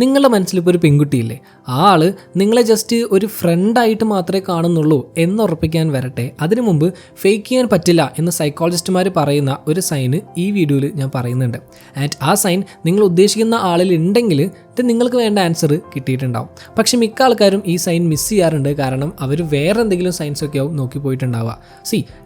നിങ്ങളുടെ മനസ്സിലിപ്പോൾ ഒരു പെൺകുട്ടിയില്ലേ, ആ ആൾ നിങ്ങളെ ജസ്റ്റ് ഒരു ഫ്രണ്ടായിട്ട് മാത്രമേ കാണുന്നുള്ളൂ എന്നുറപ്പിക്കാൻ വരട്ടെ, അതിനു മുമ്പ് ഫേക്ക് ചെയ്യാൻ പറ്റില്ല എന്ന് സൈക്കോളജിസ്റ്റുമാർ പറയുന്ന ഒരു സൈന് ഈ വീഡിയോയിൽ ഞാൻ പറയുന്നുണ്ട്. ആൻഡ് ആ സൈൻ നിങ്ങൾ ഉദ്ദേശിക്കുന്ന ആളിൽ ഉണ്ടെങ്കിൽ നിങ്ങൾക്ക് വേണ്ട ആൻസർ കിട്ടിയിട്ടുണ്ടാവും. പക്ഷെ മിക്ക ആൾക്കാരും ഈ സൈൻ മിസ് ചെയ്യാറുണ്ട്, കാരണം അവർ വേറെ എന്തെങ്കിലും സയൻസ് ഒക്കെ ആവും നോക്കി പോയിട്ടുണ്ടാവുക.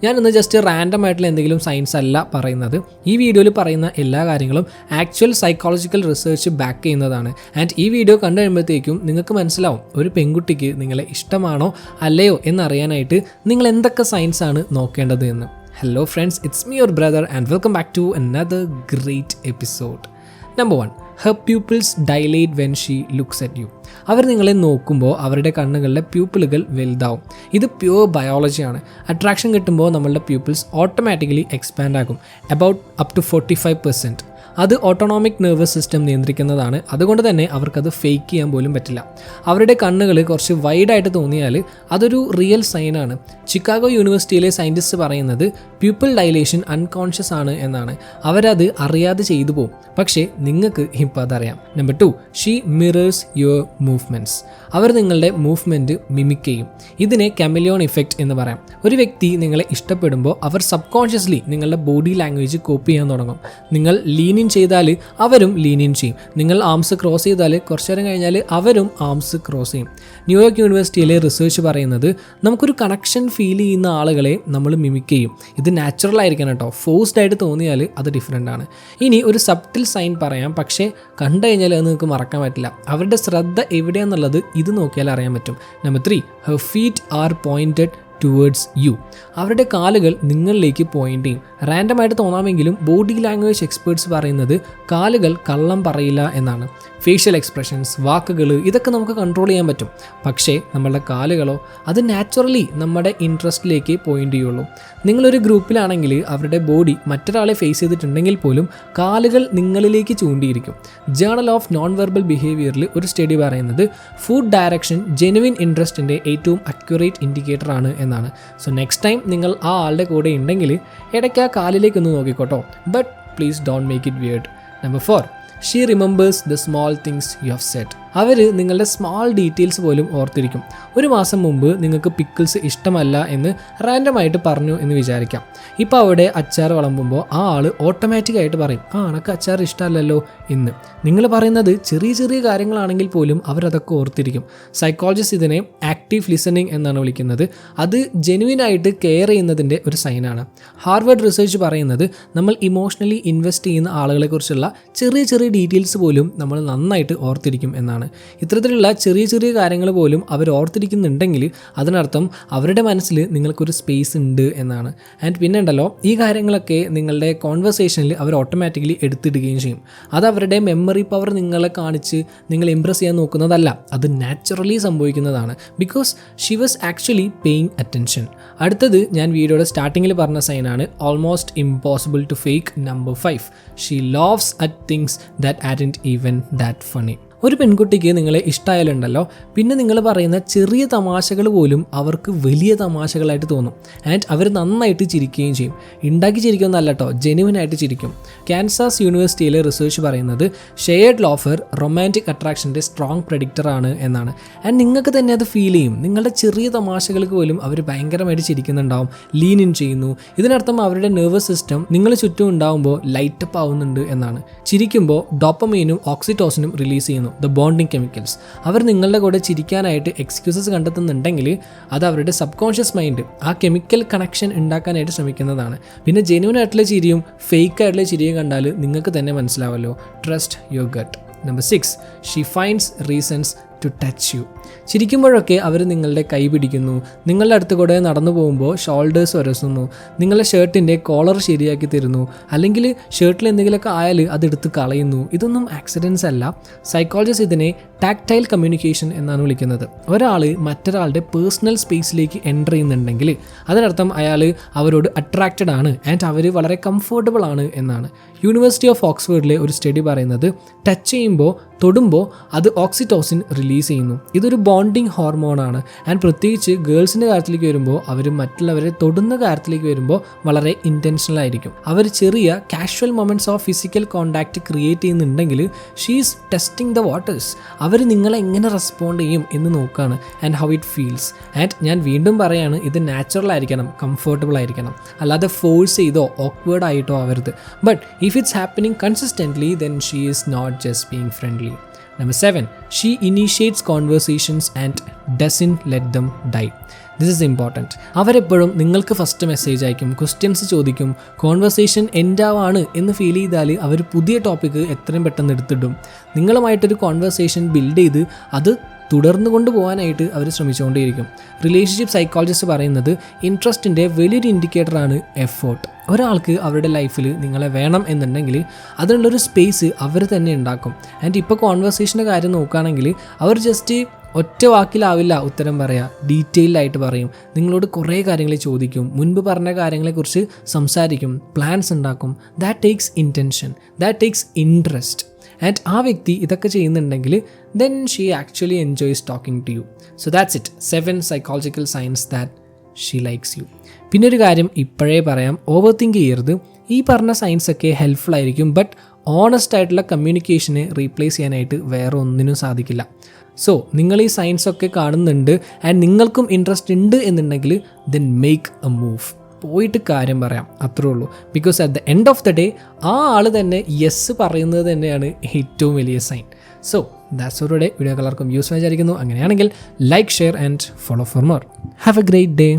ഞാനിന്ന് ജസ്റ്റ് റാൻഡം ആയിട്ടുള്ള എന്തെങ്കിലും സയൻസ് അല്ല പറയുന്നത്. ഈ വീഡിയോയിൽ പറയുന്ന എല്ലാ കാര്യങ്ങളും ആക്ച്വൽ സൈക്കോളജിക്കൽ റിസർച്ച് ബാക്ക് ചെയ്യുന്നതാണ്. ആൻഡ് ഈ വീഡിയോ കണ്ടു കഴിയുമ്പോഴത്തേക്കും നിങ്ങൾക്ക് മനസ്സിലാവും ഒരു പെൺകുട്ടിക്ക് നിങ്ങളെ ഇഷ്ടമാണോ അല്ലയോ എന്നറിയാനായിട്ട് നിങ്ങൾ എന്തൊക്കെ സയൻസ് ആണ് നോക്കേണ്ടത് എന്ന്. Hello friends, it's me your brother and welcome back to another great episode. Number 1, her pupils dilate when she looks at you. അവർ നിങ്ങളെ നോക്കുമ്പോൾ അവരുടെ കണ്ണുകളിലെ പ്യൂപ്പിളുകൾ വലുതാവും. ഇത് പ്യൂർ ബയോളജിയാണ്. അട്രാക്ഷൻ കിട്ടുമ്പോൾ നമ്മളുടെ പ്യൂപ്പിൾസ് ഓട്ടോമാറ്റിക്കലി എക്സ്പാൻഡ് ആകും, അബൌട്ട് അപ് ടു 45%. അത് ഓട്ടോണോമിക് നെർവസ് സിസ്റ്റം നിയന്ത്രിക്കുന്നതാണ്. അതുകൊണ്ട് തന്നെ അവർക്കത് ഫേക്ക് ചെയ്യാൻ പോലും പറ്റില്ല. അവരുടെ കണ്ണുകൾ കുറച്ച് വൈഡായിട്ട് തോന്നിയാൽ അതൊരു റിയൽ സൈനാണ്. ചിക്കാഗോ യൂണിവേഴ്സിറ്റിയിലെ സയൻറ്റിസ്റ്റ് പറയുന്നത് പ്യൂപ്പിൾ ഡൈലേഷൻ അൺകോൺഷ്യസ് ആണ് എന്നാണ്. അവരത് അറിയാതെ ചെയ്തു പോകും, പക്ഷേ നിങ്ങൾക്ക് ഇപ്പോൾ അതറിയാം. Number 2, she mirrors your movements. അവർ നിങ്ങളുടെ മൂവ്മെൻറ്റ് മിമിക് ചെയ്യും. ഇതിനെ കെമലിയോൺ ഇഫക്റ്റ് എന്ന് പറയാം. ഒരു വ്യക്തി നിങ്ങളെ ഇഷ്ടപ്പെടുമ്പോൾ അവർ സബ്കോൺഷ്യസ്ലി നിങ്ങളുടെ ബോഡി ലാംഗ്വേജ് കോപ്പി ചെയ്യാൻ തുടങ്ങും. നിങ്ങൾ ലീൻ ഇൻ ചെയ്താൽ അവരും ലീൻ ഇൻ ചെയ്യും. നിങ്ങൾ ആംസ് ക്രോസ് ചെയ്താൽ കുറച്ചു നേരം കഴിഞ്ഞാൽ അവരും ആംസ് ക്രോസ് ചെയ്യും. ന്യൂയോർക്ക് യൂണിവേഴ്സിറ്റിയിലെ റിസർച്ച് പറയുന്നത് നമുക്കൊരു കണക്ഷൻ ഫീൽ ചെയ്യുന്ന ആളുകളെ നമ്മൾ മിമിക് ചെയ്യും. ഇത് നാച്ചുറൽ ആയിരിക്കണം കേട്ടോ. ഫോഴ്സ്ഡ് ആയിട്ട് തോന്നിയാൽ അത് ഡിഫറെൻ്റ് ആണ്. ഇനി ഒരു സബ്റ്റിൽ സൈൻ പറയാം, പക്ഷേ കണ്ടു കഴിഞ്ഞാൽ അത് നിങ്ങൾക്ക് മറക്കാൻ പറ്റില്ല. അവരുടെ ശ്രദ്ധ എവിടെയാണെന്നുള്ളത് ഇത് നോക്കിയാൽ അറിയാൻ പറ്റും. Number 3, her feet are pointed towards you. അവരുടെ കാലുകൾ നിങ്ങളിലേക്ക് പോയിന്റ് ചെയ്യും. റാൻഡമായിട്ട് തോന്നാമെങ്കിലും ബോഡി ലാംഗ്വേജ് എക്സ്പേർട്സ് പറയുന്നത് കാലുകൾ കള്ളം പറയില്ല എന്നാണ്. ഫേഷ്യൽ എക്സ്പ്രഷൻസ്, വാക്കുകൾ, ഇതൊക്കെ നമുക്ക് കൺട്രോൾ ചെയ്യാൻ പറ്റും. പക്ഷേ നമ്മളുടെ കാലുകളോ അത് നാച്ചുറലി നമ്മുടെ ഇൻട്രസ്റ്റിലേക്ക് പോയിന്റ് ചെയ്യുള്ളൂ. നിങ്ങളൊരു ഗ്രൂപ്പിലാണെങ്കിൽ അവരുടെ ബോഡി മറ്റൊരാളെ ഫേസ് ചെയ്തിട്ടുണ്ടെങ്കിൽ പോലും കാലുകൾ നിങ്ങളിലേക്ക് ചൂണ്ടിയിരിക്കും. ജേണൽ ഓഫ് നോൺ വെർബൽ ബിഹേവിയറിൽ ഒരു സ്റ്റഡി പറയുന്നത് ഫുഡ് ഡയറക്ഷൻ ജെനുവിൻ ഇൻട്രസ്റ്റിൻ്റെ ഏറ്റവും അക്യുറേറ്റ് ഇൻഡിക്കേറ്റർ ആണ് എന്നാണ്. സോ നെക്സ്റ്റ് ടൈം നിങ്ങൾ ആ ആളുടെ കൂടെ ഉണ്ടെങ്കിൽ ഇടയ്ക്ക് ആ കാലിലേക്കൊന്ന് നോക്കിക്കോട്ടോ. But please don't make it weird. Number 4, she remembers the small things you have said. അവർ നിങ്ങളുടെ സ്മോൾ ഡീറ്റെയിൽസ് പോലും ഓർത്തിരിക്കും. ഒരു മാസം മുമ്പ് നിങ്ങൾക്ക് പിക്കിൾസ് ഇഷ്ടമല്ല എന്ന് റാൻഡമായിട്ട് പറഞ്ഞു എന്ന് വിചാരിക്കാം. ഇപ്പോൾ അവിടെ അച്ചാർ വിളമ്പുമ്പോൾ ആ ആൾ ഓട്ടോമാറ്റിക്കായിട്ട് പറയും, അനക്ക് അച്ചാർ ഇഷ്ടമല്ലല്ലോ എന്ന്. നിങ്ങൾ പറയുന്നത് ചെറിയ ചെറിയ കാര്യങ്ങളാണെങ്കിൽ പോലും അവരതൊക്കെ ഓർത്തിരിക്കും. സൈക്കോളജിസ്റ്റ് ഇതിനെ ആക്റ്റീവ് ലിസണിങ് എന്നാണ് വിളിക്കുന്നത്. അത് ജെനുവിനായിട്ട് കെയർ ചെയ്യുന്നതിൻ്റെ ഒരു സൈനാണ്. ഹാർവേഡ് റിസർച്ച് പറയുന്നത് നമ്മൾ ഇമോഷണലി ഇൻവെസ്റ്റ് ചെയ്യുന്ന ആളുകളെക്കുറിച്ചുള്ള ചെറിയ ചെറിയ ഡീറ്റെയിൽസ് പോലും നമ്മൾ നന്നായിട്ട് ഓർത്തിരിക്കും എന്നാണ്. ഇത്തരത്തിലുള്ള ചെറിയ ചെറിയ കാര്യങ്ങൾ പോലും അവർ ഓർത്തിരിക്കുന്നുണ്ടെങ്കിൽ അതിനർത്ഥം അവരുടെ മനസ്സിൽ നിങ്ങൾക്കൊരു സ്പേസ് ഉണ്ട് എന്നാണ്. ആൻഡ് പിന്നെ ഉണ്ടല്ലോ, ഈ കാര്യങ്ങളൊക്കെ നിങ്ങളുടെ കോൺവെർസേഷനിൽ അവർ ഓട്ടോമാറ്റിക്കലി എടുത്തിടുകയും ചെയ്യും. അത് അവരുടെ മെമ്മറി പവർ നിങ്ങളെ കാണിച്ച് നിങ്ങൾ ഇംപ്രസ് ചെയ്യാൻ നോക്കുന്നതല്ല, അത് നാച്ചുറലി സംഭവിക്കുന്നതാണ്. Because she was actually paying attention. അടുത്തത് ഞാൻ വീഡിയോയുടെ സ്റ്റാർട്ടിങ്ങിൽ പറഞ്ഞ സൈനാണ് almost impossible to fake. Number 5, she laughs at things that aren't even that funny. ഒരു പെൺകുട്ടിക്ക് നിങ്ങളെ ഇഷ്ടമായാലുണ്ടല്ലോ, പിന്നെ നിങ്ങൾ പറയുന്ന ചെറിയ തമാശകൾ പോലും അവർക്ക് വലിയ തമാശകളായിട്ട് തോന്നും. ആൻഡ് അവർ നന്നായിട്ട് ചിരിക്കുകയും ചെയ്യും. ഉണ്ടാക്കി ചിരിക്കുമെന്നല്ല കേട്ടോ, ജെനുവിനായിട്ട് ചിരിക്കും. കാൻസാസ് യൂണിവേഴ്സിറ്റിയിലെ റിസർച്ച് പറയുന്നത് ഷെയർഡ് ലോഫർ റൊമാൻറ്റിക് അട്രാക്ഷൻ്റെ സ്ട്രോങ് പ്രഡിക്റ്റർ ആണ് എന്നാണ്. ആൻഡ് നിങ്ങൾക്ക് തന്നെ അത് ഫീൽ ചെയ്യും. നിങ്ങളുടെ ചെറിയ തമാശകൾക്ക് പോലും അവർ ഭയങ്കരമായിട്ട് ചിരിക്കുന്നുണ്ടാവും, ലീൻ ഇൻ ചെയ്യുന്നു. ഇതിനർത്ഥം അവരുടെ നെർവസ് സിസ്റ്റം നിങ്ങൾ ചുറ്റും ഉണ്ടാകുമ്പോൾ ലൈറ്റപ്പ് ആവുന്നുണ്ട് എന്നാണ്. ചിരിക്കുമ്പോൾ ഡോപ്പമൈനും ഓക്സിറ്റോസിനും റിലീസ് ചെയ്യുന്നു, ദ ബോണ്ടിങ് കെമിക്കൽസ്. അവർ നിങ്ങളുടെ കൂടെ ചിരിക്കാനായിട്ട് എക്സ്ക്യൂസസ് കണ്ടെത്തുന്നുണ്ടെങ്കിൽ അത് അവരുടെ സബ് കോൺഷ്യസ് മൈൻഡ് ആ കെമിക്കൽ കണക്ഷൻ ഉണ്ടാക്കാനായിട്ട് ശ്രമിക്കുന്നതാണ്. പിന്നെ ജെന്യൂൻ ആയിട്ടുള്ള ചിരിയും ഫേക്ക് ആയിട്ടുള്ള ചിരിയും കണ്ടാൽ നിങ്ങൾക്ക് തന്നെ മനസ്സിലാവല്ലോ. Trust your gut. Number 6, she finds reasons to touch you. ചിരിക്കുമ്പോഴൊക്കെ അവർ നിങ്ങളുടെ കൈ പിടിക്കുന്നു, നിങ്ങളുടെ അടുത്ത് കൂടെ നടന്നു പോകുമ്പോൾ ഷോൾഡേഴ്സ് ഉരസുന്നു, നിങ്ങളുടെ ഷർട്ടിൻ്റെ കോളർ ശരിയാക്കി തരുന്നു, അല്ലെങ്കിൽ ഷർട്ടിൽ എന്തെങ്കിലുമൊക്കെ ആയാൽ അതെടുത്ത് കളയുന്നു. ഇതൊന്നും ആക്സിഡൻസ് അല്ല. സൈക്കോളജിസ്റ്റ് ഇതിനെ ടാക്ടൈൽ കമ്മ്യൂണിക്കേഷൻ എന്നാണ് വിളിക്കുന്നത്. ഒരാൾ മറ്റൊരാളുടെ പേഴ്സണൽ സ്പേസിലേക്ക് എൻ്റർ ചെയ്യുന്നുണ്ടെങ്കിൽ അതിനർത്ഥം അയാൾ അവരോട് അട്രാക്റ്റഡ് ആണ് ആൻഡ് അവർ വളരെ കംഫർട്ടബിൾ ആണ് എന്നാണ്. യൂണിവേഴ്സിറ്റി ഓഫ് ഓക്സ്ഫോർഡിലെ ഒരു സ്റ്റഡി പറയുന്നത് ടച്ച് ചെയ്യുമ്പോൾ തൊടുമ്പോൾ അത് ഓക്സിറ്റോസിൻ റിലീസ് ചെയ്യുന്നു. ഇതൊരു ബോണ്ടിങ് ഹോർമോണാണ്. ആൻഡ് പ്രത്യേകിച്ച് ഗേൾസിൻ്റെ കാര്യത്തിലേക്ക് വരുമ്പോൾ അവർ മറ്റുള്ളവരെ തൊടുന്ന കാര്യത്തിലേക്ക് വരുമ്പോൾ വളരെ ഇൻറ്റൻഷണൽ ആയിരിക്കും. അവർ ചെറിയ casual moments of physical contact create ചെയ്യുന്നുണ്ടെങ്കിൽ ഷീസ് ടെസ്റ്റിംഗ് ദ വാട്ടേഴ്സ്. അവർ നിങ്ങളെ എങ്ങനെ റെസ്പോണ്ട് ചെയ്യും എന്ന് നോക്കുകയാണ് and how it feels. And ഞാൻ വീണ്ടും പറയാണ്, ഇത് നാച്ചുറൽ ആയിരിക്കണം, കംഫർട്ടബിൾ ആയിരിക്കണം, അല്ലാതെ ഫോഴ്സ് ചെയ്തോ ഓക്വേർഡ് ആയിട്ടോ ആവരുത്. But if it's happening consistently then she is not just being friendly. Number 7, she initiates conversations and doesn't let them die. This is important. അവരെപ്പോഴും നിങ്ങൾക്ക് ഫസ്റ്റ് മെസ്സേജ് അയക്കും, ക്വസ്റ്റ്യൻസ് ചോദിക്കും. കോൺവെർസേഷൻ എൻഡാവാണ് എന്ന് ഫീൽ ചെയ്താൽ അവർ പുതിയ ടോപ്പിക്ക് എത്രയും പെട്ടെന്ന് എടുത്തിടും. നിങ്ങളുമായിട്ടൊരു കോൺവെർസേഷൻ ബിൽഡ് ചെയ്ത് അത് തുടർന്നു കൊണ്ടുപോകാനായിട്ട് അവർ ശ്രമിച്ചുകൊണ്ടേയിരിക്കും. റിലേഷൻഷിപ്പ് സൈക്കോളജിസ്റ്റ് പറയുന്നത് ഇൻട്രസ്റ്റിൻ്റെ വലിയൊരു ഇൻഡിക്കേറ്ററാണ് എഫേർട്ട്. ഒരാൾക്ക് അവരുടെ ലൈഫിൽ നിങ്ങളെ വേണം എന്നുണ്ടെങ്കിൽ അതിനുള്ളൊരു സ്പേസ് അവർ തന്നെ ഉണ്ടാക്കും. ആൻഡ് ഇപ്പോൾ കോൺവെർസേഷൻ്റെ കാര്യം നോക്കുകയാണെങ്കിൽ അവർ ജസ്റ്റ് ഒറ്റ വാക്കിലാവില്ല ഉത്തരം പറയുക, ഡീറ്റെയിൽഡായിട്ട് പറയും. നിങ്ങളോട് കുറേ കാര്യങ്ങൾ ചോദിക്കും, മുൻപ് പറഞ്ഞ കാര്യങ്ങളെക്കുറിച്ച് സംസാരിക്കും, പ്ലാൻസ് ഉണ്ടാക്കും. That takes intention, that takes interest. And ആ വ്യക്തി ഇതൊക്കെ ചെയ്യുന്നുണ്ടെങ്കിൽ then she actually enjoys talking to you. So that's it, 7 psychological science that she likes you. പിന്നെ ഒരു കാര്യം ഇപ്പോഴേ പറയാം, ഓവർ തിങ്ക് ചെയ്യരുത്. ഈ പറഞ്ഞ സയൻസൊക്കെ ഹെൽപ്ഫുൾ ആയിരിക്കും, ബട്ട് ഓണസ്റ്റ് ആയിട്ടുള്ള കമ്മ്യൂണിക്കേഷനെ റീപ്ലേസ് ചെയ്യാനായിട്ട് വേറെ ഒന്നിനും സാധിക്കില്ല. സോ നിങ്ങൾ ഈ സയൻസൊക്കെ കാണുന്നുണ്ട് ആൻഡ് നിങ്ങൾക്കും ഇൻട്രസ്റ്റ് ഉണ്ട് എന്നുണ്ടെങ്കിൽ ദെൻ മേക്ക് എ മൂവ്. പോയിട്ട് കാര്യം പറയാം, അത്രേ ഉള്ളൂ. Because at the end of the day ആ ആൾ തന്നെ യെസ് പറയുന്നത് തന്നെയാണ് ഏറ്റവും വലിയ sign. So that's for today. Video എല്ലാവർക്കും യൂസ്ഫുൾ വിചാരിക്കുന്നു. അങ്ങനെയാണെങ്കിൽ like, share and follow for more. Have a great day.